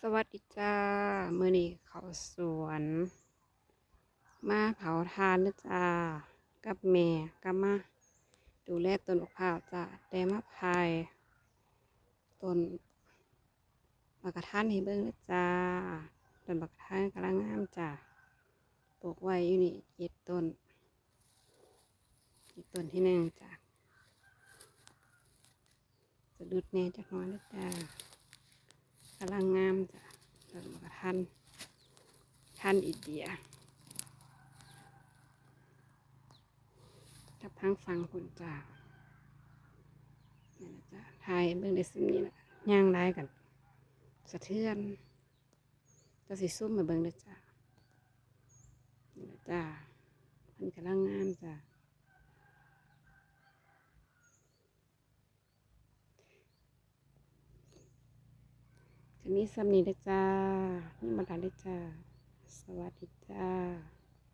สวัสดีจ้ามื้อนี้เขาสวนมาเผาทานนะจ้ากับแม่ก็มาดูแลต้นมะพร้าวจ้าแต่มาพายต้นบักกะทันให้เบิ่งนะจ้าต้นบักกะทันกำลังงามจ้าปลูกไว้อยู่นี่7 ต้นต้นที่1จ้าสะดุดแน่จักหน่อยนะจ้ากำลังงามจ้าต้นบักกะทันอินเดียกับทางฝั่งคุณจ้านี่นะจ้าถ่ายเบิ่งได้ซึ่งนี้แหละย่างได้กันสะเทือนจะสิซุ่มมาเบิ่งเด้อจ้านี่นะจ้ามันกำลังงามจ้าจะมีซ้ำนี้เด้อจ้านี่มาทานเด้อจ้าสวัสดีจ้า